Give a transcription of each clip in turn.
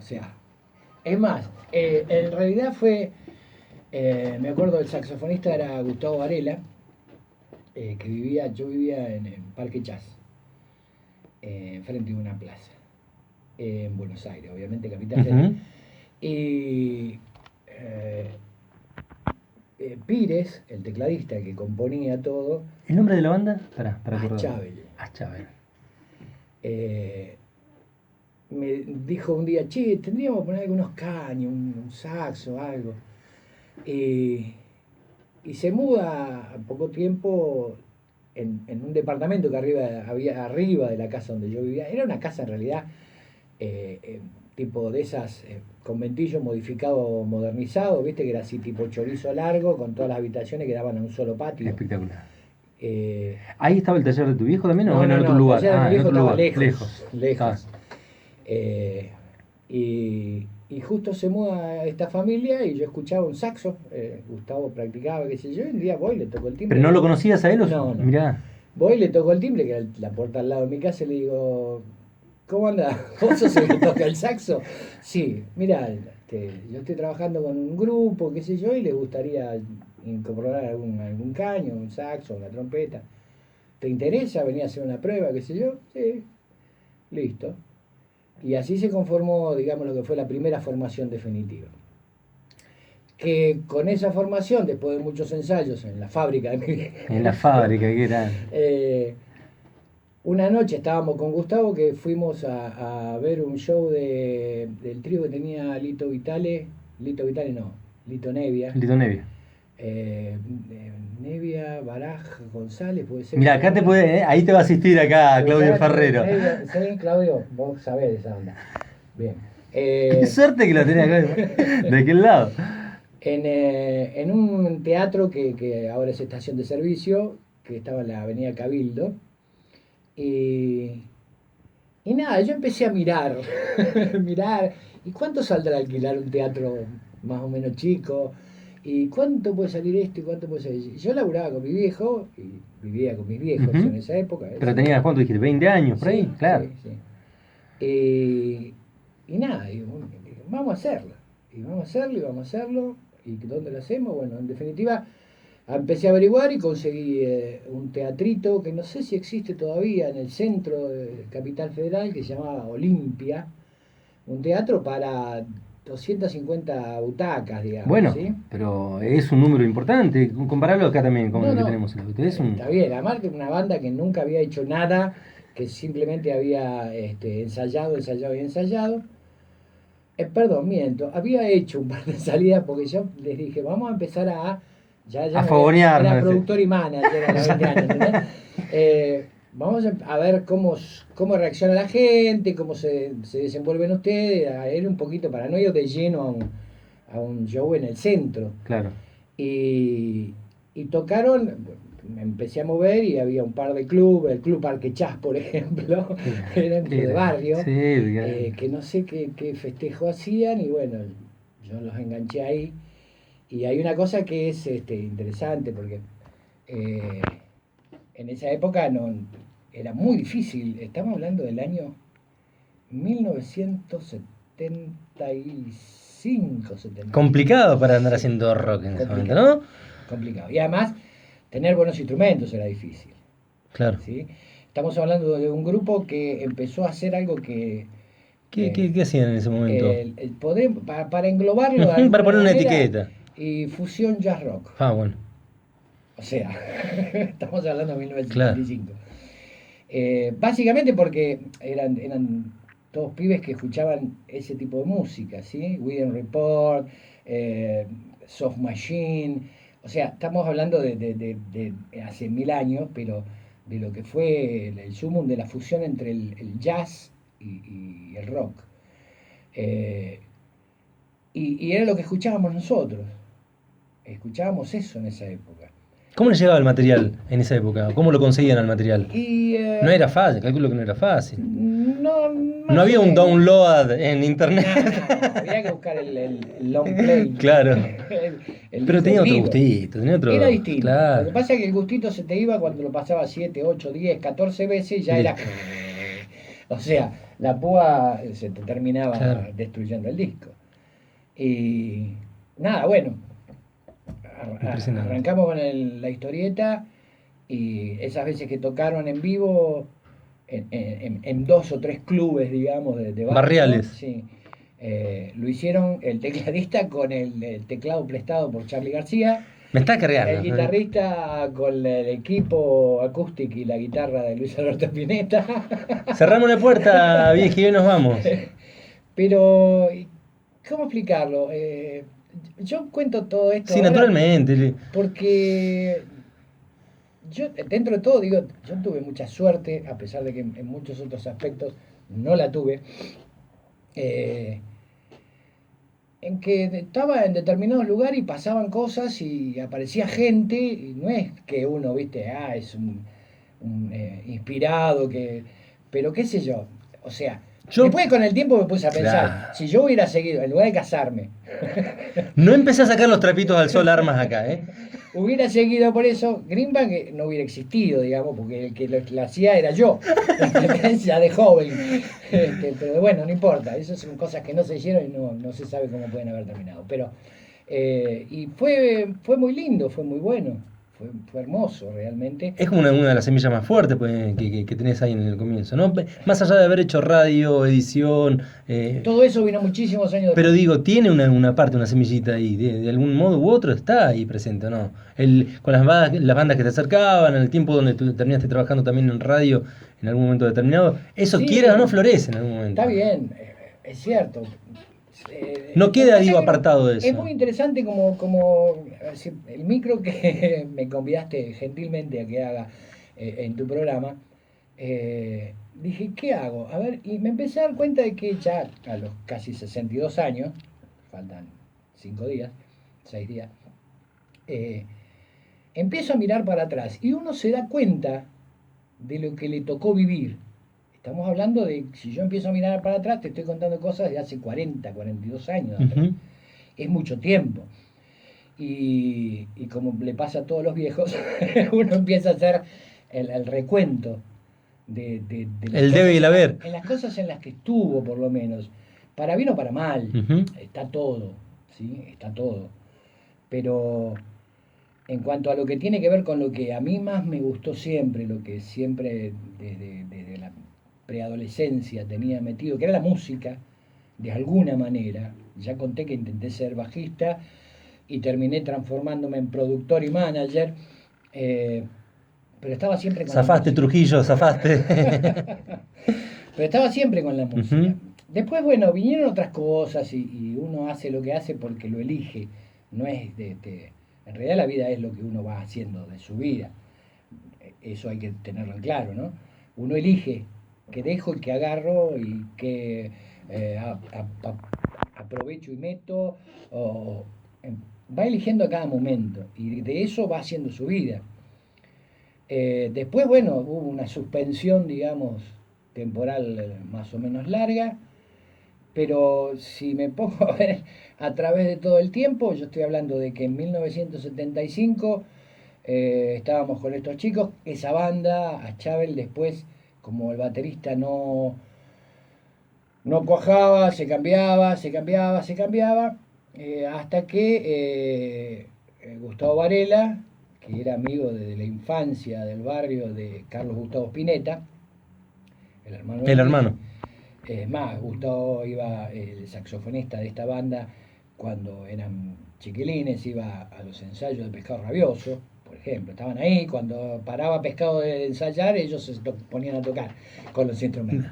o sea, es más, en realidad fue, me acuerdo el saxofonista era Gustavo Varela, yo vivía en el Parque Chas, frente a una plaza, en Buenos Aires, obviamente capital federal. Y Pires, el tecladista que componía todo. ¿El nombre de la banda? Para acordar. Aschabel. Aschabel. Me dijo un día, che, tendríamos que poner algunos caños, un saxo, algo. Y se muda a poco tiempo en un departamento que había arriba de la casa donde yo vivía. Era una casa en realidad tipo de esas conventillos modificado, modernizado, viste que era así tipo chorizo largo con todas las habitaciones que daban a un solo patio. Espectacular. ¿Ahí estaba el taller de tu viejo también o en otro lugar? El taller de mi viejo en otro estaba lugar. lejos. Y justo se muda esta familia y yo escuchaba un saxo, Gustavo practicaba, qué sé yo, y un día voy, le tocó el timbre. ¿Pero no lo conocías a él? No. Mirá. Voy, le tocó el timbre, que era la puerta al lado de mi casa, y le digo, ¿cómo anda? ¿Vos sos el que toca el saxo? Sí, mirá, yo estoy trabajando con un grupo, qué sé yo, y le gustaría incorporar algún caño, un saxo, una trompeta. ¿Te interesa venir a hacer una prueba, qué sé yo? Sí, listo. Y así se conformó, digamos, lo que fue la primera formación definitiva. Que con esa formación, después de muchos ensayos en la fábrica de mi vieja. En la fábrica, que era. Una noche estábamos con Gustavo que fuimos a ver un show del trío que tenía Lito Nevia. Nevia, Baraj, González, puede ser. Mira, acá ahí te va a asistir acá Claudio Ferrero. Sí, Claudio, vos sabés de esa onda. Bien. Qué suerte que la tenés acá, de aquel lado. En un teatro que ahora es estación de servicio, que estaba en la avenida Cabildo. Y nada, yo empecé a mirar, ¿y cuánto saldrá alquilar un teatro más o menos chico? ¿Y cuánto puede salir esto y cuánto puede salir? Yo laburaba con mi viejo y vivía con mis viejos en esa época. Pero tenías, ¿cuánto dijiste? ¿20 años por ahí? Claro. Sí. Y nada, y vamos a hacerlo. Y vamos a hacerlo. ¿Y dónde lo hacemos? Bueno, en definitiva, empecé a averiguar y conseguí un teatrito que no sé si existe todavía en el centro de Capital Federal, que se llamaba Olimpia. Un teatro para 250 butacas, digamos. Bueno, ¿sí? Pero es un número importante. Compararlo acá también con lo que tenemos en la Está bien, además de una banda que nunca había hecho nada, que simplemente había ensayado. Perdón, miento, había hecho un par de salidas porque yo les dije, vamos a empezar a fogonearnos. Era productor y manager a los 20 años, ¿entendés? Vamos a ver cómo reacciona la gente, cómo se desenvuelven ustedes, a ir un poquito para no ir de lleno a un show en el centro. Claro. Y tocaron, me empecé a mover y había un par de clubes, el Club Parque Chas, por ejemplo, era un club de barrio, que no sé qué festejo hacían y bueno, yo los enganché ahí. Y hay una cosa que es interesante porque en esa época era muy difícil, estamos hablando del año 1975, 70. Complicado para andar haciendo rock en ese momento, ¿no? Complicado. Y además, tener buenos instrumentos era difícil. Claro. ¿Sí? Estamos hablando de un grupo que empezó a hacer algo que... ¿Qué hacían en ese momento? El poder, para englobarlo... para poner una etiqueta. Y fusión jazz rock. Ah, bueno. O sea, estamos hablando de 1975. Claro. Básicamente porque eran todos pibes que escuchaban ese tipo de música, ¿sí? Whedon Report, Soft Machine, o sea, estamos hablando de hace 1000 años, pero de lo que fue el sumum de la fusión entre el jazz y el rock. Y era lo que escuchábamos nosotros, escuchábamos eso en esa época. ¿Cómo les llegaba el material en esa época? ¿Cómo lo conseguían el material? No era fácil, calculo que no era fácil. No había un download en internet. No, había que buscar el long play. Claro. Pero tenía otro gustito, Era distinto. Claro. Lo que pasa es que el gustito se te iba cuando lo pasaba 7, 8, 10, 14 veces, ya era... O sea, la púa se te terminaba Claro. destruyendo el disco. Y nada, bueno, Impresionante. arrancamos con la historieta y esas veces que tocaron en vivo en 2 o 3 clubes, digamos, de barrio, Barriales. sí, lo hicieron el tecladista con el teclado prestado por Charly García, Me está cargando. el guitarrista con el equipo acústico y la guitarra de Luis Alberto Spinetta. Cerramos la puerta, viejo, y hoy nos vamos. Pero, ¿cómo explicarlo? Yo cuento todo esto Sí, ahora naturalmente. porque yo, dentro de todo, digo, yo tuve mucha suerte, a pesar de que en muchos otros aspectos no la tuve, eh, en que estaba en determinados lugares y pasaban cosas y aparecía gente, y no es que uno, viste, es un inspirado, pero qué sé yo, o sea, después con el tiempo me puse a pensar, Claro. si yo hubiera seguido, en lugar de casarme, No empecé a sacar los trapitos al sol armas acá, ¿eh? hubiera seguido por eso, Greenbank no hubiera existido, digamos, porque el que lo hacía era yo, ya de joven. Pero bueno, no importa, esas son cosas que no se hicieron y no se sabe cómo pueden haber terminado. Pero, y fue muy lindo, fue muy bueno, fue hermoso realmente. Es como una de las semillas más fuertes pues, que tenés ahí en el comienzo, ¿no? Más allá de haber hecho radio, edición. Todo eso vino muchísimos años Pero después. digo, tiene una parte, una semillita ahí, de algún modo u otro está ahí presente, ¿no? Con las bandas que te acercaban, en el tiempo donde tú terminaste trabajando también en radio en algún momento determinado, eso Sí, quieras o no florece en algún momento. está bien, es cierto. No queda, Lo que digo, pasa es que apartado de eso. Es muy interesante como el micro que me convidaste gentilmente a que haga en tu programa. Dije, ¿qué hago? A ver, y me empecé a dar cuenta de que ya a los casi 62 años, faltan 5 días, 6 días, empiezo a mirar para atrás y uno se da cuenta de lo que le tocó vivir. Estamos hablando de, si yo empiezo a mirar para atrás, te estoy contando cosas de hace 40, 42 años atrás. Ujú. Es mucho tiempo. Y como le pasa a todos los viejos, uno empieza a hacer el recuento de las El debe y el cosas haber. en las cosas en las que estuvo, por lo menos. Para bien o para mal, Ujú. está todo, ¿sí? Está todo. Pero en cuanto a lo que tiene que ver con lo que a mí más me gustó siempre, lo que siempre desde la preadolescencia tenía metido, que era la música, de alguna manera. Ya conté que intenté ser bajista y terminé transformándome en productor y manager, pero estaba siempre con Zafaste, la música. Trujillo, zafaste. Pero estaba siempre con la música. Ujú. Después, bueno, vinieron otras cosas y uno hace lo que hace porque lo elige. No es en realidad la vida es lo que uno va haciendo de su vida. Eso hay que tenerlo en claro, ¿no? Uno elige qué dejo y qué agarro y qué aprovecho y meto. Va eligiendo a cada momento y de eso va haciendo su vida. Después, bueno, hubo una suspensión, digamos, temporal más o menos larga, pero si me pongo a ver a través de todo el tiempo, yo estoy hablando de que en 1975 estábamos con estos chicos, esa banda, a Chávez después, como el baterista no cuajaba, se cambiaba, hasta que Gustavo Varela, que era amigo desde la infancia del barrio de Carlos Gustavo Spinetta, el hermano. El hermano. Es más, Gustavo iba, el saxofonista de esta banda, cuando eran chiquilines, iba a los ensayos de Pescado Rabioso, por ejemplo. Estaban ahí, cuando paraba Pescado de ensayar, ellos se ponían a tocar con los instrumentos.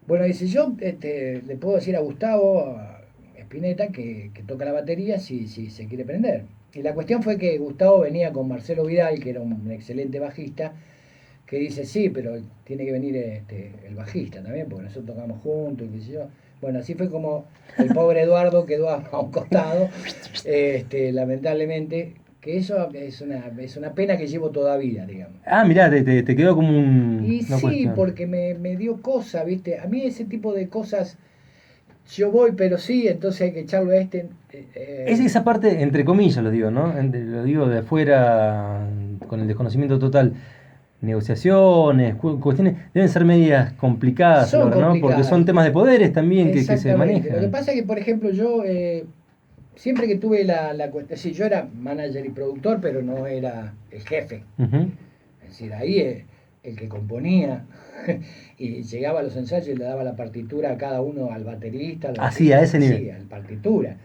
Bueno, dice, yo le puedo decir a Gustavo a Spinetta que toca la batería si se quiere prender. Y la cuestión fue que Gustavo venía con Marcelo Vidal, que era un excelente bajista, que dice, sí, pero tiene que venir el bajista también, porque nosotros tocamos juntos y qué sé yo. Bueno, así fue como el pobre Eduardo quedó a un costado, lamentablemente, que eso es una pena que llevo todavía, digamos. Ah, mirá, te quedó como Y una sí, cuestión. porque me dio cosa, ¿viste? A mí ese tipo de cosas, yo voy, pero sí, entonces hay que echarlo a Es esa parte, entre comillas lo digo, ¿no? Lo digo de afuera, con el desconocimiento total. negociaciones, cuestiones, deben ser medias complicadas, Son ¿no? Porque complicadas. son temas de poderes también que se Exactamente. Lo que manejan. pasa es que, por ejemplo, yo siempre que tuve la cuestión, sí, yo era manager y productor, pero no era el jefe. Ujú. Es decir, ahí el que componía y llegaba a los ensayos y le daba la partitura a cada uno, al baterista, al Así, a ese bajista, nivel. sí, al partitura.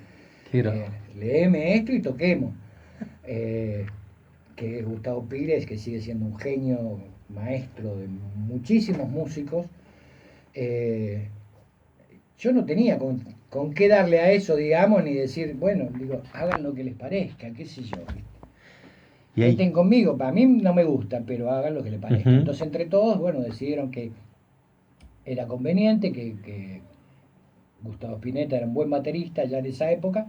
Qué grosso. Leeme esto y toquemos. Eh, que es Gustavo Pires, que sigue siendo un genio maestro de muchísimos músicos. Eh, yo no tenía con qué darle a eso, digamos, ni decir, bueno, digo, hagan lo que les parezca, qué sé yo. Y ahí. Cuenten conmigo, para mí no me gusta, pero hagan lo que les parezca. Ujú. Entonces, entre todos, bueno, decidieron que era conveniente, que Gustavo Spinetta era un buen baterista ya en esa época,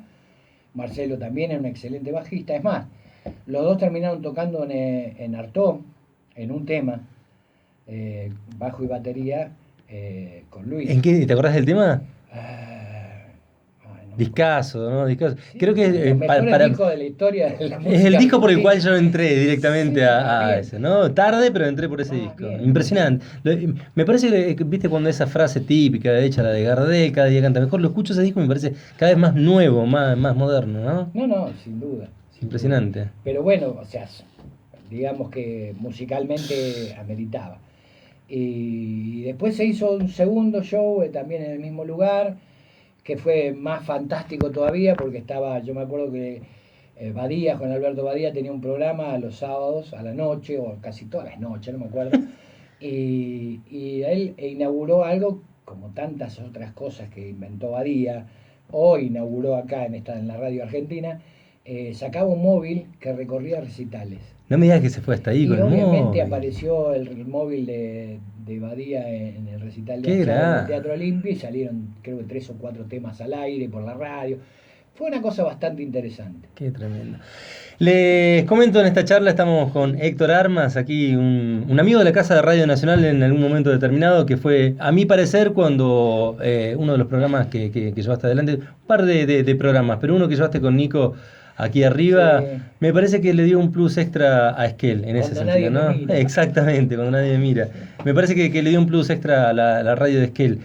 Marcelo también era un excelente bajista. Es más, los dos terminaron tocando en Artaud, en un tema, bajo y batería, con ¿En Luis. qué? ¿Te acordás del tema? Ah, ay, no me acuerdo. Discaso, ¿no? Discaso. Sí, Creo de que los mejores discos de la historia de la es el música disco por el cual argentina. yo entré directamente Sí, más a bien, ese, ¿no? Tarde, pero entré por ese más disco. bien, más bien. Impresionante. Me parece que, viste, cuando esa frase típica, hecha la de Gardel, cada día canta mejor, lo escucho ese disco y me parece cada vez más nuevo, más moderno, ¿no? No, no, sin duda, sin duda. Impresionante. Pero bueno, o sea, digamos que musicalmente ameritaba. Y después se hizo un segundo show también en el mismo lugar, que fue más fantástico todavía, porque estaba, yo me acuerdo que Badía, Juan Alberto Badía, tenía un programa los sábados a la noche, o casi todas las noches, no me acuerdo, y él inauguró algo como tantas otras cosas que inventó Badía, o inauguró acá en la radio argentina, sacaba un móvil que recorría recitales. No me digas que se fue hasta ahí Y con el obviamente móvil. apareció el móvil de Badía en el recital de Qué Achar en el gran. Teatro Olimpia y salieron creo que 3 o 4 temas al aire por la radio. Fue una cosa bastante interesante. Qué tremendo. Les comento, en esta charla estamos con Héctor Armas, aquí un amigo de la Casa de Radio Nacional en algún momento determinado, que fue, a mi parecer, cuando uno de los programas que llevaste adelante, un par de programas, pero uno que llevaste con Nico aquí arriba, Sí, me parece que le dio un plus extra a Esquel, en ese cuando sentido, nadie me ¿no? mira. Exactamente, cuando nadie mira. Sí. Me parece que le dio un plus extra a la radio de Esquel.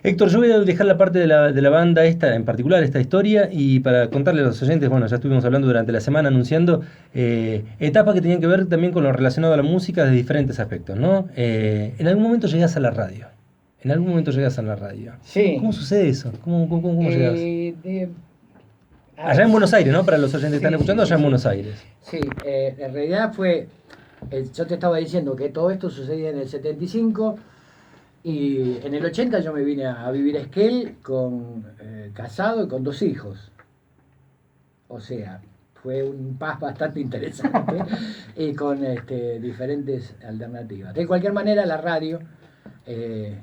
Héctor, yo voy a dejar la parte de la banda esta, en particular, esta historia, y para contarle a los oyentes, bueno, ya estuvimos hablando durante la semana anunciando etapas que tenían que ver también con lo relacionado a la música de diferentes aspectos, ¿no? En algún momento llegas a la radio. En algún momento llegas a la radio. Sí. ¿Cómo sucede eso? ¿Cómo llegas? A Allá ver, en Buenos Aires, ¿no? Para los oyentes que sí, están escuchando, sí, allá en sí. Buenos Aires. Sí, en realidad fue, yo te estaba diciendo que todo esto sucedía en el 75 y en el 80 yo me vine a vivir a Esquel casado y con 2 hijos. O sea, fue un paz bastante interesante y con diferentes alternativas. De cualquier manera, la radio eh,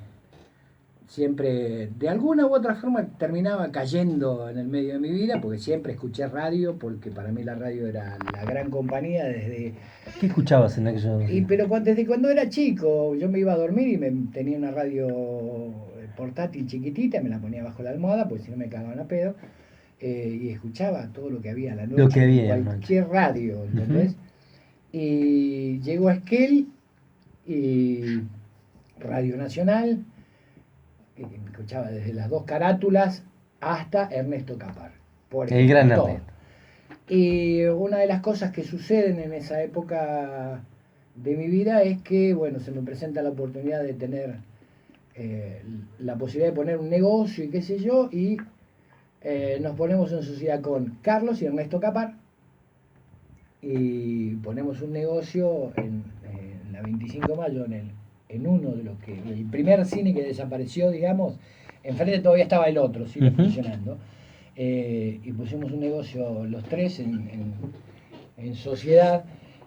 siempre, de alguna u otra forma, terminaba cayendo en el medio de mi vida, porque siempre escuché radio, porque para mí la radio era la gran compañía ¿Qué escuchabas en aquello? pero desde cuando era chico, yo me iba a dormir y tenía una radio portátil chiquitita, me la ponía bajo la almohada, porque si no me cagaban a pedo, y escuchaba todo lo que había a la Lo que noche, en había en la noche. cualquier radio, ¿entendés? Ujú. Y llegó a Esquel y Radio Nacional, que me escuchaba desde las 2 carátulas hasta Ernesto Capar, por El gran todo. Ernesto. Y una de las cosas que suceden en esa época de mi vida es que, bueno, se me presenta la oportunidad de tener la posibilidad de poner un negocio y qué sé yo, y nos ponemos en sociedad con Carlos y Ernesto Capar y ponemos un negocio en la 25 de mayo, en uno de los que, el primer cine que desapareció, digamos, enfrente todavía estaba el otro, sigue Ujú. funcionando. Y pusimos un negocio los tres en sociedad.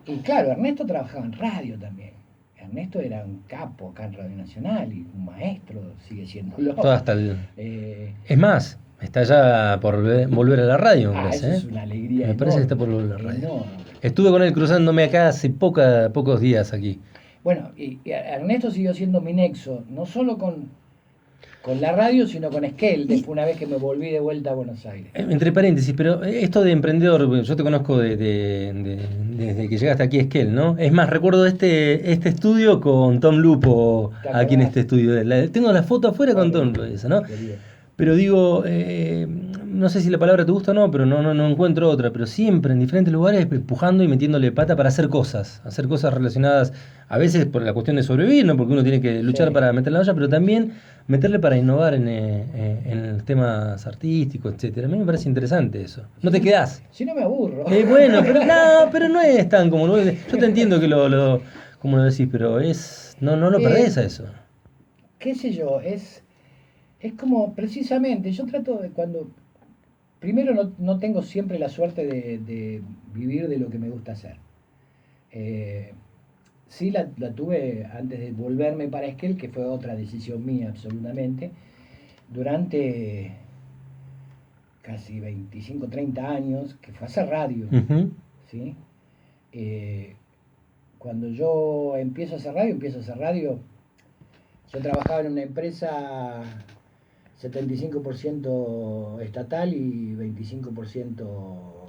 Y claro, Ernesto trabajaba en radio también. Ernesto era un capo acá en Radio Nacional y un maestro, sigue siéndolo. Todo hasta el... Eh, Es más, está ya por volver a la radio, me eso parece, es una alegría Me parece que está enorme, por volver a la radio. enorme. Estuve con él cruzándome acá hace pocos días aquí. Bueno, y Ernesto siguió siendo mi nexo, no solo con la radio, sino con Esquel, después una vez que me volví de vuelta a Buenos Aires. Entre paréntesis, pero esto de emprendedor, yo te conozco de desde que llegaste aquí a Esquel, ¿no? Es más, recuerdo este estudio con Tom Lupo ¿Te aquí en acordás? este estudio. Tengo la foto afuera con Tom Pobre, Lupo, esa, ¿no? querido. Pero digo, no sé si la palabra te gusta o no, pero no encuentro otra. Pero siempre en diferentes lugares empujando y metiéndole pata para hacer cosas relacionadas, a veces por la cuestión de sobrevivir, ¿no? Porque uno tiene que luchar Sí. para meter la olla, pero también meterle para innovar en temas artísticos, etcétera. A mí me parece interesante eso. No Si te no, quedás. si no me aburro. Bueno, pero no, pero no es tan como yo te entiendo que como lo decís, pero no lo Eh, perdés a eso. qué sé yo, es como precisamente, yo trato de cuando, primero no tengo siempre la suerte de vivir de lo que me gusta hacer. Eh, sí la tuve antes de volverme para Esquel, que fue otra decisión mía absolutamente, durante casi 25 30 años, que fue hacer radio, Ujú. ¿sí? Eh, cuando yo empiezo a hacer radio, yo trabajaba en una empresa 75% estatal y 25%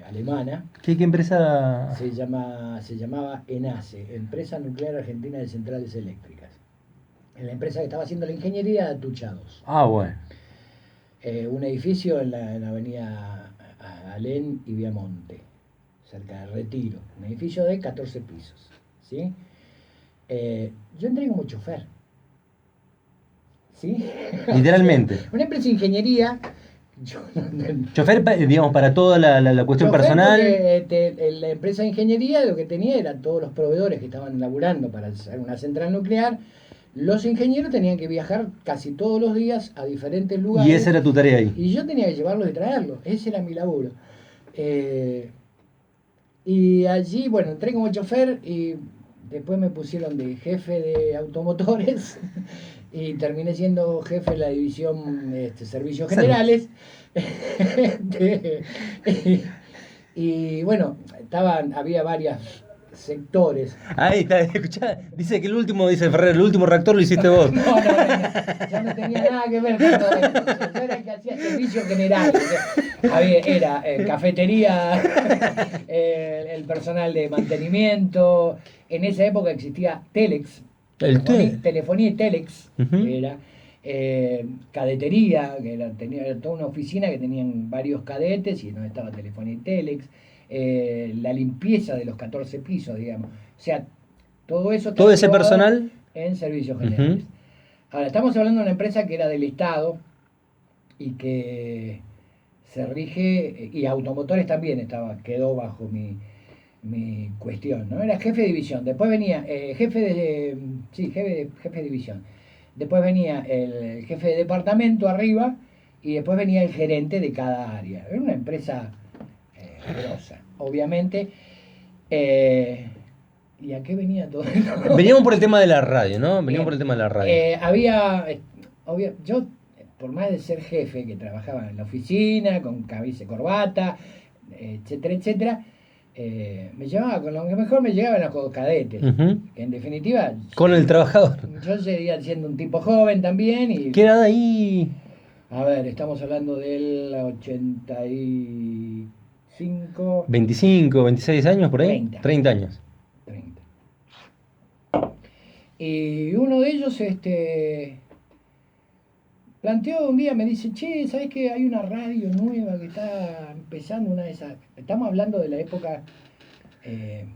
alemana. ¿Qué empresa? Se llamaba ENACE, Empresa Nuclear Argentina de Centrales Eléctricas. En la empresa que estaba haciendo la ingeniería de Atuchados. Ah, bueno. Un edificio en la avenida Alén y Viamonte, cerca de Retiro. Un edificio de 14 pisos. ¿Sí? Yo entré como chofer. ¿Sí? O sea, Literalmente. una empresa de ingeniería. Yo, Chofer, digamos, para toda la cuestión chofer personal. porque la empresa de ingeniería lo que tenía era todos los proveedores que estaban laburando para hacer una central nuclear. Los ingenieros tenían que viajar casi todos los días a diferentes Y esa lugares era tu tarea ahí. y yo tenía que llevarlos y traerlos. Ese era mi laburo. Eh, y allí, bueno, entré como chofer y después me pusieron de jefe de automotores y terminé siendo jefe de la división servicios Salud. generales. Este, y bueno, había varios sectores. Ahí está, escuchá, dice que dice Ferrer, el último reactor lo hiciste vos. No, yo no tenía nada que ver con todo eso. Yo era el que hacía servicio general. Era cafetería, el personal de mantenimiento. En esa época existía Telex, El té. telefonía y Telex, Ujú. era cadetería, tenía toda una oficina que tenían varios cadetes y donde estaba telefonía y Telex. La limpieza de los 14 pisos, digamos. O sea, todo eso estaba Todo ese englobado personal. en servicios Ujú. generales. Ahora, estamos hablando de una empresa que era del Estado y que se rige, y automotores también quedó bajo mi cuestión, ¿no? Era jefe de división, después venía jefe de división, después venía el jefe de departamento arriba y después venía el gerente de cada área. Era una empresa grosa, obviamente. Eh, ¿Y a qué venía todo esto? Veníamos por el tema de la radio, ¿no? Veníamos por Bien, el tema de la radio. yo, por más de ser jefe, que trabajaba en la oficina, con camisa y corbata, etcétera, etcétera, me llevaba con lo que mejor me llegaban los cadetes. Ujú. Que en definitiva, Con el trabajador. yo seguía siendo un tipo joven también y, ¿Qué edad ahí? a ver, estamos hablando del 85, 25, 26 años por ahí. 30, 30 años. 30. Y uno de ellos, planteó un día, me dice, che, ¿sabes que hay una radio nueva que está empezando una de esas? Estamos hablando de la época... eh,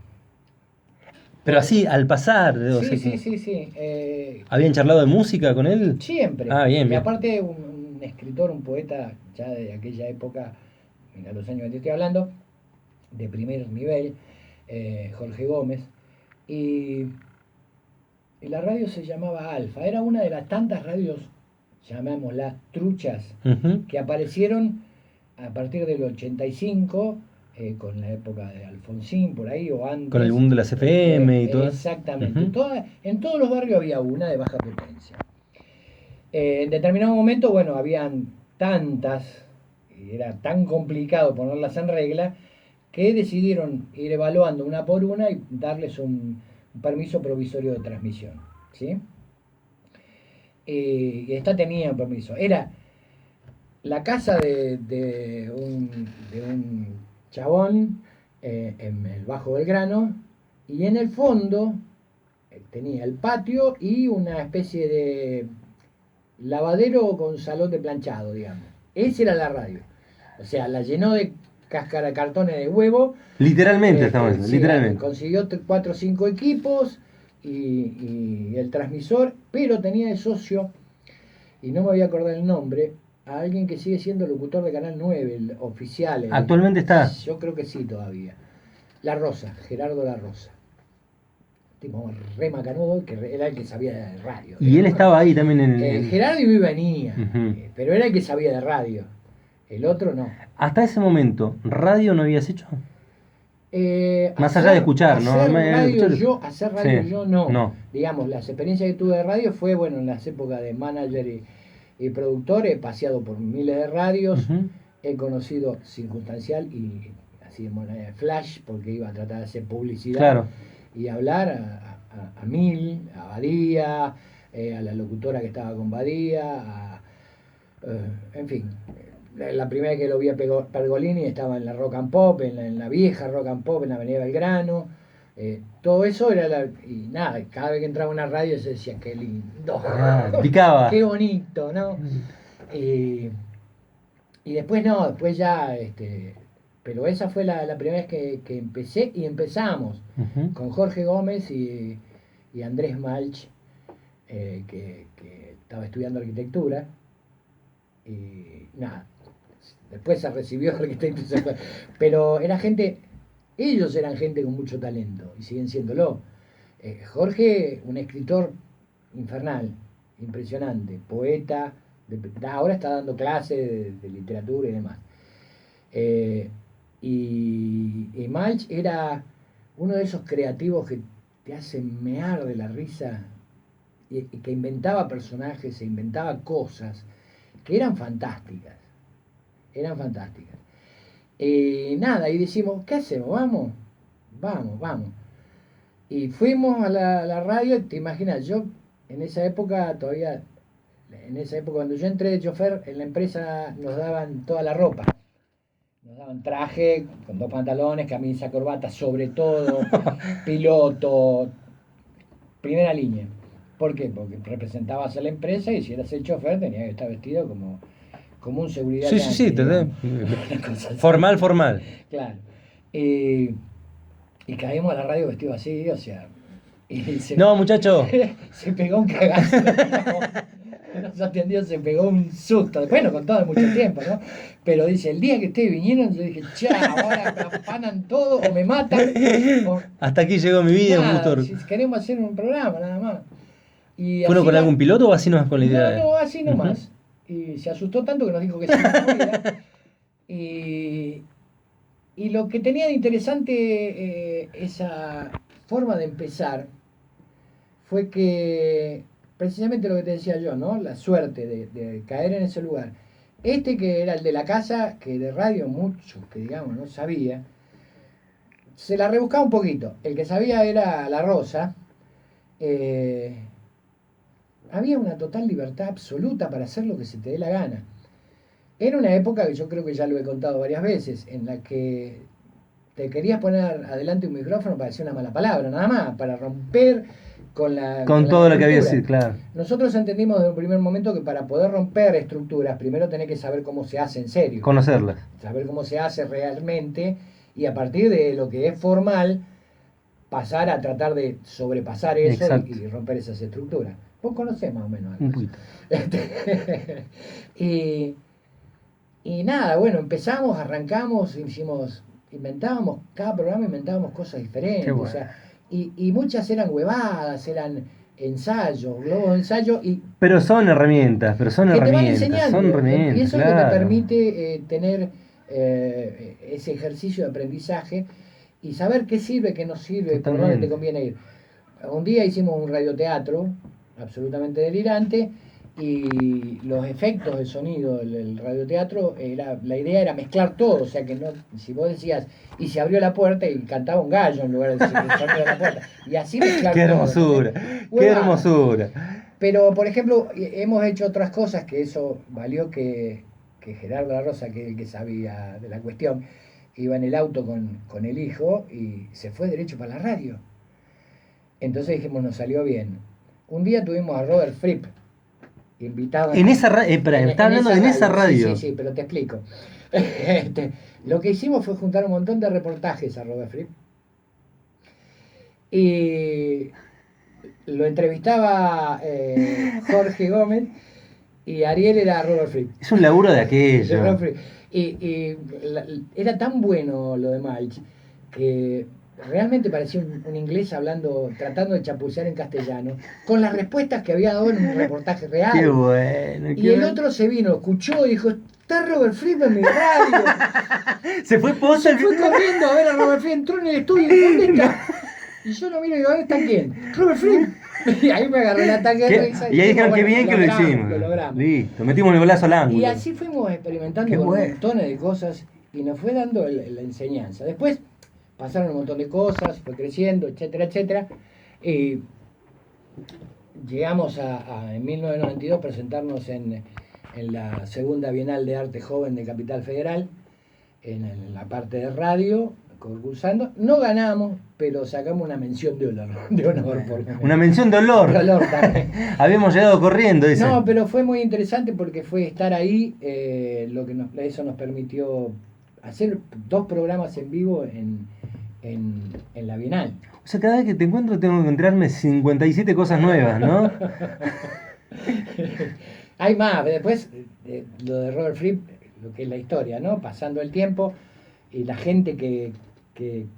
Pero bueno, así, al pasar, o sea, sí. ¿habían charlado de música con él? Siempre. Ah, bien, Y bien. aparte un escritor, un poeta ya de aquella época, mira los años que te estoy hablando, de primer nivel, Jorge Gómez. Y, y la radio se llamaba Alfa. Era una de las tantas radios, llamémoslas truchas, Ujú. que aparecieron a partir del 85, con la época de Alfonsín, por ahí, o Con el antes. boom de las FM y todo. Exactamente. Ujú. En todos los barrios había una de baja potencia. En determinado momento, bueno, habían tantas, y era tan complicado ponerlas en regla, que decidieron ir evaluando una por una y darles un permiso provisorio de transmisión. ¿Sí? Y esta tenía un permiso. Era la casa de un chabón en el Bajo Belgrano, y en el fondo tenía el patio y una especie de lavadero con salón de planchado, digamos. Esa era la radio. O sea, la llenó de cáscara, cartones de huevo. Literalmente estamos diciendo, Sí, literalmente. consiguió 4 o 5 equipos y el transmisor, pero tenía de socio, y no me voy a acordar el nombre, a alguien que sigue siendo locutor de Canal 9, el oficial. Actualmente está. Yo creo que sí todavía. La Rosa, Gerardo La Rosa. Tipo re macanudo, que era el que sabía de radio. Y él estaba ahí también Gerardo iba y venía, Ujú. pero era el que sabía de radio. El otro no. Hasta ese momento, ¿radio no habías hecho? Más allá de escuchar, ¿no? Hacer radio Sí, yo no. no. Digamos, las experiencias que tuve de radio fue, bueno, en las épocas de manager y productor, he paseado por miles de radios, Ujú. he conocido Circunstancial y así de manera de flash, porque iba a tratar de hacer publicidad Claro. y hablar a Mil, a Badía, a la locutora que estaba con Badía, en fin. La primera vez que lo vi a Pergolini estaba en la Rock and Pop, en la vieja Rock and Pop, en la Avenida Belgrano. Todo eso era y nada, cada vez que entraba a una radio se decía, qué lindo, Picaba. qué bonito, ¿no? Y después no, después ya, pero esa fue la primera vez que empecé y empezamos Ujú. con Jorge Gómez y Andrés Malch, que estaba estudiando arquitectura. Y nada, después se recibió arquitecto y se fue. Pero era gente, ellos eran gente con mucho talento y siguen siéndolo. Jorge, un escritor infernal, impresionante, poeta, ahora está dando clases de literatura y demás. Y Malch era uno de esos creativos que te hacen mear de la risa y que inventaba personajes e inventaba cosas que eran fantásticas. Eran fantásticas. Nada, y decimos, ¿qué hacemos? ¿Vamos? Vamos. Y fuimos a la radio, te imaginas, yo en esa época todavía, en esa época cuando yo entré de chofer, en la empresa nos daban toda la ropa. Nos daban traje con 2 pantalones, camisa, corbata, sobre todo, piloto, primera línea. ¿Por qué? Porque representabas a la empresa y si eras el chofer tenías que estar vestido como un seguridad. Sí, sí, sí, digamos. Formal. Claro. Y caímos a la radio vestido así, o sea. Y No, muchacho. se pegó un cagazo. Nos atendió, se pegó un susto. Bueno, con todo mucho tiempo, ¿no? Pero dice, el día que ustedes vinieron, yo dije, chao, ahora me afanan todo o me matan. Hasta aquí llegó mi vida, nada, un gusto. si queremos hacer un programa, nada más. Y ¿Fueron así con algún piloto o así nomás con la idea? No, así nomás. Y se asustó tanto que nos dijo que sí. Y lo que tenía de interesante esa forma de empezar fue que precisamente lo que te decía yo, ¿no? La suerte de caer en ese lugar. Que era el de la casa, que de radio muchos, que digamos, no sabía, se la rebuscaba un poquito. El que sabía era La Rosa. Había una total libertad absoluta para hacer lo que se te dé la gana. Era una época que yo creo que ya lo he contado varias veces, en la que te querías poner adelante un micrófono para decir una mala palabra, nada más, para romper con todo lo que había sido, claro. Nosotros entendimos desde un primer momento que para poder romper estructuras, primero tenés que saber cómo se hace en serio. Conocerlas. Saber cómo se hace realmente y a partir de lo que es formal, pasar a tratar de sobrepasar eso y romper esas estructuras. Vos conocés más o menos algo. Un poquito. Y nada, bueno, empezamos, arrancamos, inventábamos, cada programa inventábamos cosas diferentes. Qué bueno. O sea, y muchas eran huevadas, eran ensayos, globos de ensayo. Pero son herramientas, que te van enseñando. Son herramientas, y eso claro. es lo que te permite tener ese ejercicio de aprendizaje y saber qué sirve, qué no sirve, por dónde te conviene ir. Un día hicimos un radioteatro absolutamente delirante y los efectos de sonido del radioteatro, la idea era mezclar todo, o sea que no, si vos decías, y se abrió la puerta y cantaba un gallo en lugar de decir que se abrió la puerta, y así mezclar ¡Qué todo, hermosura! ¿no? ¡Qué hermosura! Pero, por ejemplo, hemos hecho otras cosas que eso valió que Gerardo La Rosa, que es el que sabía de la cuestión, iba en el auto con el hijo y se fue derecho para la radio. Entonces dijimos, nos salió bien. Un día tuvimos a Robert Fripp, invitado. En esa radio, está hablando en esa radio. Sí, pero te explico. Lo que hicimos fue juntar un montón de reportajes a Robert Fripp. Y lo entrevistaba Jorge Gómez y Ariel era Robert Fripp. Es un laburo de aquello. Era tan bueno lo de Malch que realmente parecía un inglés hablando, tratando de chapucear en castellano, con las respuestas que había dado en un reportaje real. Qué bueno. Y el otro se vino, escuchó y dijo, está Robert Fripp en mi radio. Se fue posta. Se fue corriendo a ver a Robert Fripp, entró en el estudio y dijo, ¿dónde está? Y yo lo miro y digo, ¿dónde está quién? Robert Fripp. Y ahí me agarró el ataque de risa. Y ahí dijeron, qué bien que lo hicimos. Lo logramos. Listo, metimos el golazo al ángulo. Y así fuimos experimentando con montones de cosas y nos fue dando la enseñanza. Después pasaron un montón de cosas, fue creciendo, etcétera, etcétera. Y llegamos en 1992 a presentarnos en la segunda Bienal de Arte Joven de Capital Federal, en la parte de radio, concursando. No ganamos, pero sacamos una mención de honor por una mención de olor. También. Habíamos llegado corriendo, dice. No, pero fue muy interesante porque fue estar ahí, eso nos permitió hacer 2 programas en vivo en la Bienal. O sea, cada vez que te encuentro tengo que enterarme 57 cosas nuevas, ¿no? Hay más, después lo de Robert Fripp, lo que es la historia, ¿no? Pasando el tiempo y la gente que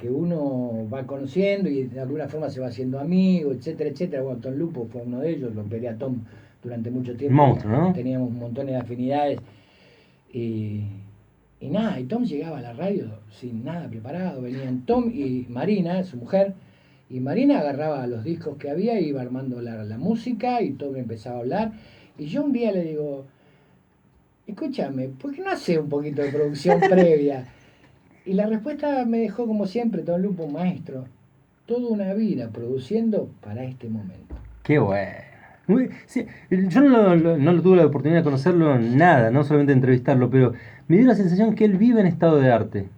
uno va conociendo y de alguna forma se va haciendo amigo, etcétera, etcétera. Bueno, Tom Lupo fue uno de ellos, lo peleé a Tom durante mucho tiempo. Monstruo, ¿no? Teníamos un montón de afinidades y nada, y Tom llegaba a la radio sin nada preparado. Venían Tom y Marina, su mujer, y Marina agarraba los discos que había y iba armando la música y Tom empezaba a hablar. Y yo un día le digo, escúchame, ¿por qué no hace un poquito de producción previa? Y la respuesta me dejó como siempre, Tom Lupo, maestro, toda una vida produciendo para este momento. Qué bueno. Sí, yo no lo tuve la oportunidad de conocerlo nada, no solamente entrevistarlo, pero me dio la sensación que él vive en estado de arte.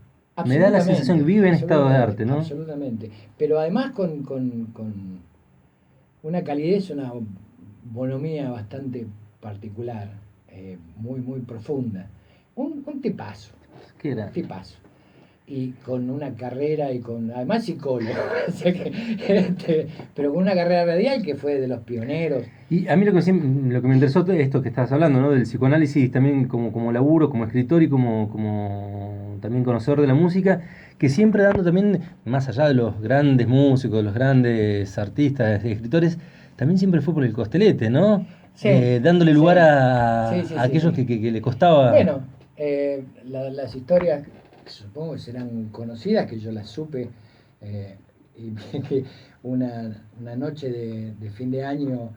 Me da la sensación que vive en estado de arte, ¿no? Absolutamente. Pero además con una calidez, una bonomía bastante particular, muy, muy profunda. Un tipazo. ¿Qué era? Tipazo. Y con una carrera y además psicólogo, pero con una carrera radial que fue de los pioneros. Y a mí lo que me interesó es esto que estabas hablando, ¿no? Del psicoanálisis también como laburo, como escritor y como también conocedor de la música, que siempre dando también, más allá de los grandes músicos, de los grandes artistas, escritores, también siempre fue por el costelete, ¿no? Sí, dándole lugar a aquellos sí. Que le costaba. Bueno, las historias supongo que serán conocidas, que yo las supe, y que una noche de fin de año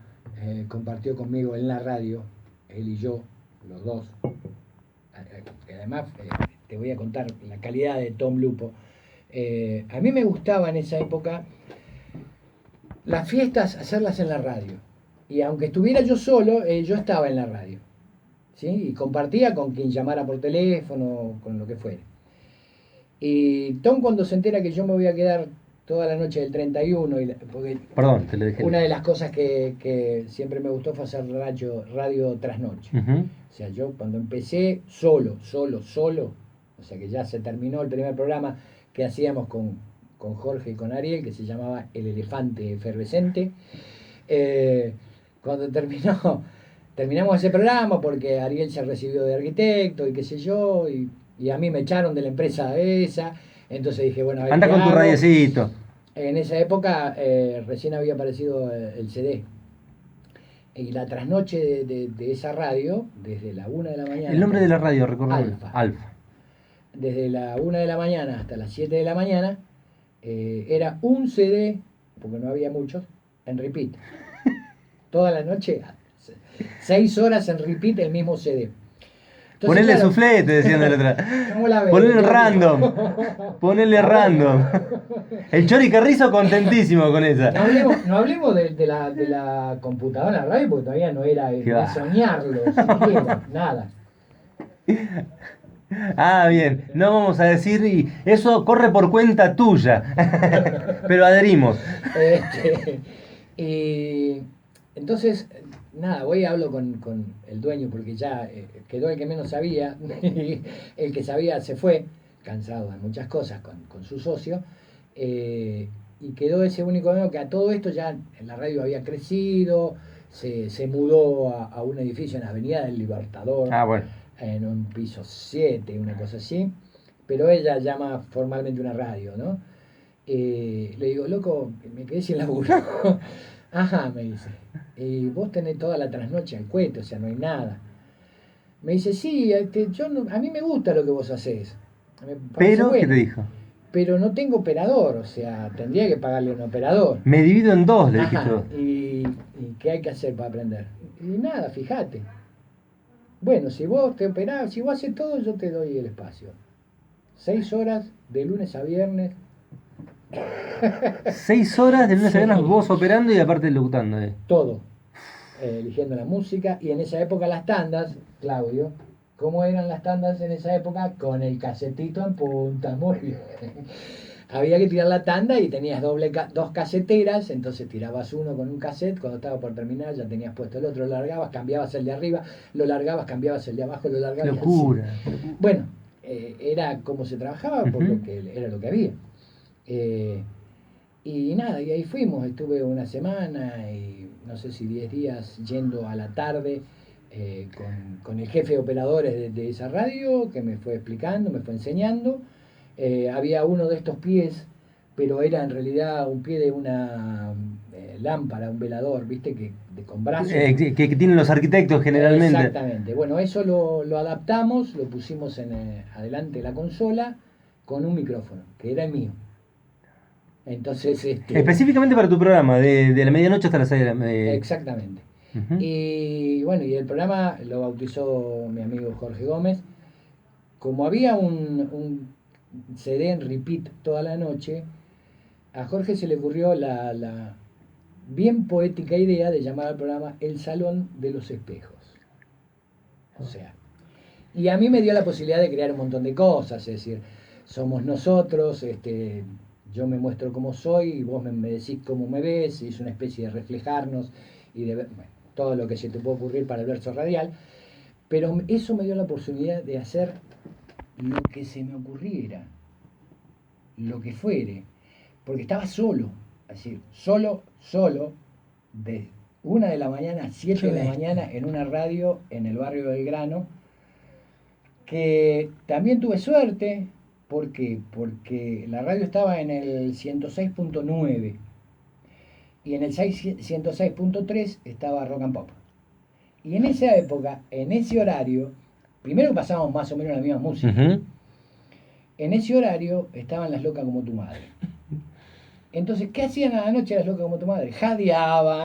compartió conmigo en la radio, él y yo, los dos. Además, te voy a contar la calidad de Tom Lupo. A mí me gustaba en esa época las fiestas, hacerlas en la radio. Y aunque estuviera yo solo, yo estaba en la radio, ¿sí? Y compartía con quien llamara por teléfono, con lo que fuera. Y Tom, cuando se entera que yo me voy a quedar toda la noche del 31, porque Perdón, te lo dije. Una de las cosas que siempre me gustó fue hacer radio tras noche. Uh-huh. O sea, yo cuando empecé solo, o sea que ya se terminó el primer programa que hacíamos con Jorge y con Ariel, que se llamaba El Elefante Efervescente. Cuando terminamos ese programa porque Ariel se recibió de arquitecto y qué sé yo, y a mí me echaron de la empresa esa, entonces dije, bueno, a ver, anda con tu radiecito. En esa época recién había aparecido el CD. Y la trasnoche de esa radio, desde la 1 de la mañana... El nombre de la radio, recordad. Alfa. Desde la 1 de la mañana hasta las 7 de la mañana, era un CD, porque no había muchos, en repeat. Toda la noche, 6 horas en repeat el mismo CD. Entonces, ponele soufflé, te decían de la otra. Ponele random. Ponele random. El Chori Carrizo contentísimo con esa. No hablemos de la computadora radio, porque todavía no era de soñarlo, siquiera, nada. Ah, bien, no vamos a decir, y eso corre por cuenta tuya, pero adherimos. Este, y entonces, nada, voy y hablo con el dueño porque ya quedó el que menos sabía, y el que sabía se fue, cansado de muchas cosas con su socio, y quedó ese único dueño que a todo esto ya en la radio había crecido, se mudó a un edificio en la Avenida del Libertador, Ah, bueno. en un piso 7 una cosa así, pero ella llama formalmente una radio, ¿no? Le digo, loco, me quedé sin laburo. Ajá, me dice. Y vos tenés toda la trasnoche al cuete, o sea, no hay nada. Me dice, sí, a mí me gusta lo que vos hacés. Me parece Pero, ¿qué te bueno. dijo? Pero no tengo operador, o sea, tendría que pagarle un operador. Me divido en dos, le dijiste Ajá, vos. y ¿qué hay que hacer para aprender? Y nada, fíjate. Bueno, si vos te operás, si vos haces todo, yo te doy el espacio. 6 horas de lunes a viernes. 6 horas de lunes a viernes Sí, vos operando y aparte locutando. todo. Eligiendo la música. Y en esa época las tandas, Claudio, ¿cómo eran las tandas en esa época? Con el casetito en punta, muy bien. Había que tirar la tanda y tenías dos caseteras, entonces tirabas uno con un cassette, cuando estaba por terminar ya tenías puesto el otro, lo largabas, cambiabas el de arriba, lo largabas, cambiabas el de abajo, lo Qué largabas y así. locura, qué locura. Bueno, era como se trabajaba por Ujú. lo que era lo que había. Eh, y nada, y ahí fuimos, estuve una semana y no sé si 10 días yendo a la tarde con el jefe de operadores de esa radio que me fue explicando, me fue enseñando. Había uno de estos pies, pero era en realidad un pie de una lámpara, un velador, ¿viste? Con brazos. Que tienen los arquitectos generalmente. Exactamente. Bueno, eso lo adaptamos, lo pusimos adelante de la consola con un micrófono, que era el mío. Entonces, Específicamente para tu programa, de la medianoche hasta las 6 de la exactamente. Ujú. Y bueno, y el programa lo bautizó mi amigo Jorge Gómez. Como había un CD en repeat toda la noche, a Jorge se le ocurrió la bien poética idea de llamar al programa El Salón de los Espejos. O sea, y a mí me dio la posibilidad de crear un montón de cosas, es decir, somos nosotros, yo me muestro como soy, y vos me decís cómo me ves, y es una especie de reflejarnos y de ver, bueno, todo lo que se te puede ocurrir para el verso radial, pero eso me dio la oportunidad de hacer lo que se me ocurriera, lo que fuere, porque estaba solo, es decir, solo, de 1 de la mañana a Qué 7 de la bestia. mañana en una radio en el barrio Belgrano, que también tuve suerte. ¿Por qué? Porque la radio estaba en el 106.9 y en el 106.3 estaba Rock and Pop. Y en esa época, en ese horario, primero pasábamos más o menos la misma música. Ujú. En ese horario estaban Las Locas como tu madre. Entonces, ¿qué hacían a la noche Las Locas como tu madre? Jadeaban.